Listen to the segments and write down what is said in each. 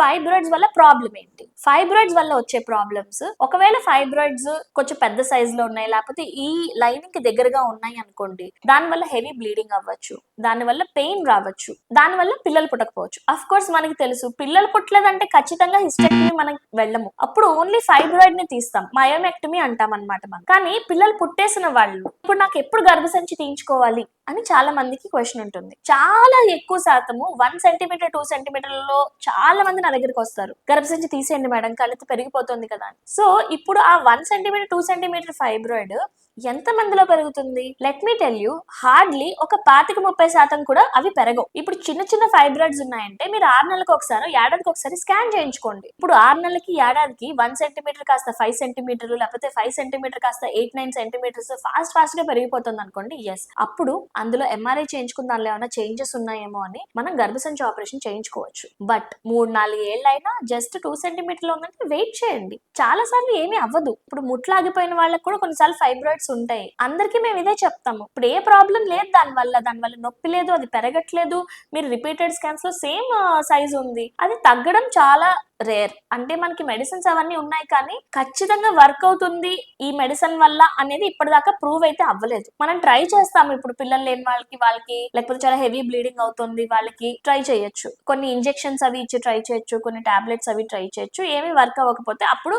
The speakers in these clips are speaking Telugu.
ఫైబ్రాయిడ్స్ వల్ల ప్రాబ్లం ఏంటి? ఫైబ్రాయిడ్స్ వల్ల వచ్చే ప్రాబ్లమ్స్, ఒకవేళ ఫైబ్రాయిడ్స్ కొంచెం పెద్ద సైజ్ లో ఉన్నాయి, లేకపోతే ఈ లైనింగ్ కి దగ్గరగా ఉన్నాయి అనుకోండి, దాని వల్ల హెవీ బ్లీడింగ్ అవ్వచ్చు, దాని వల్ల పెయిన్ రావచ్చు, దాని వల్ల పిల్లలు పుట్టకపోవచ్చు. అఫ్ కోర్స్ మనకి తెలుసు, పిల్లలు పుట్టలేదంటే ఖచ్చితంగా హిస్టెక్టమీ మనం వెళ్ళము, అప్పుడు ఓన్లీ ఫైబ్రాయిడ్ ని తీస్తాం, మయోమెక్టమీ అంటాం అనమాట మనం. కానీ పిల్లలు పుట్టేసిన వాళ్ళు ఇప్పుడు నాకు ఎప్పుడు గర్భసంచి తీయించుకోవాలి అని చాలా మందికి క్వశ్చన్ ఉంటుంది. చాలా ఎక్కువ శాతము 1 సెంటీమీటర్ 2 సెంటీమీటర్లలో చాలా మంది నా దగ్గరికి వస్తారు, గర్భసంచి తీసేయండి మేడం, కణితి పెరిగిపోతుంది కదా అని. సో ఇప్పుడు ఆ 1 సెంటీమీటర్ 2 సెంటీమీటర్ ఫైబ్రాయిడ్ ఎంత మందిలో పెరుగుతుంది? Let me tell you, hardly ఒక 25-30% కూడా అవి పెరగవు. ఇప్పుడు చిన్న చిన్న ఫైబ్రాయిడ్స్ ఉన్నాయంటే మీరు 6 నెలలకు ఒకసారి, ఏడాదికి ఒకసారి స్కాన్ చేయించుకోండి. ఇప్పుడు 6 నెలలకి ఏడాదికి 1 సెంటీమీటర్ కాస్త 5 సెంటీమీటర్లు, లేకపోతే 5 సెంటీమీటర్ కాస్త 8-9 సెంటీమీటర్స్ ఫాస్ట్ గా పెరిగిపోతుంది అనుకోండి, ఎస్, అప్పుడు అందులో ఎంఆర్ఐ చేయించుకున్న దానిలో ఏమైనా చేంజెస్ ఉన్నాయేమో అని మనం గర్భసంచి ఆపరేషన్ చేయించుకోవచ్చు. బట్ 3-4 ఏళ్ళైనా జస్ట్ 2 సెంటీమీటర్లు ఉందంటే వెయిట్ చేయండి, చాలా సార్లు ఏమీ అవ్వదు. ఇప్పుడు ముట్లాగిపోయిన వాళ్ళకి కూడా కొన్నిసార్లు ఫైబ్రాయిడ్స్ ఉంటాయి, అందరికీ మేము ఇదే చెప్తాము. ఇప్పుడు ఏ ప్రాబ్లం లేదు, దానివల్ల నొప్పి లేదు, అది పెరగట్లేదు, మీరు రిపీటెడ్ స్కాన్స్ లో సేమ్ సైజ్ ఉంది, అది తగ్గడం చాలా రేర్. అంటే మనకి మెడిసిన్స్ అవన్నీ ఉన్నాయి, కానీ ఖచ్చితంగా వర్క్ అవుతుంది ఈ మెడిసిన్ వల్ల అనేది ఇప్పటిదాకా ప్రూవ్ అయితే అవ్వలేదు. మనం ట్రై చేస్తాము, ఇప్పుడు పిల్లలు లేని వాళ్ళకి లేకపోతే చాలా హెవీ బ్లీడింగ్ అవుతుంది వాళ్ళకి ట్రై చేయొచ్చు, కొన్ని ఇంజెక్షన్స్ అవి ఇచ్చి ట్రై చేయొచ్చు, కొన్ని టాబ్లెట్స్ అవి ట్రై చేయొచ్చు. ఏమీ వర్క్ అవ్వకపోతే అప్పుడు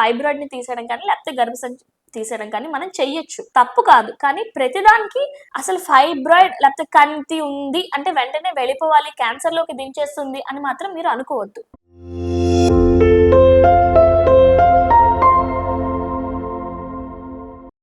ఫైబ్రాయిడ్ ని తీసేయడం కానీ, లేకపోతే గర్భసంచి తీసేయడం కానీ మనం చెయ్యొచ్చు, తప్పు కాదు. కానీ ప్రతిదానికి అసలు ఫైబ్రాయిడ్ లేకపోతే కణితి ఉంది అంటే వెంటనే వెళ్ళిపోవాలి, క్యాన్సర్ లోకి దించేస్తుంది అని మాత్రం మీరు అనుకోవద్దు.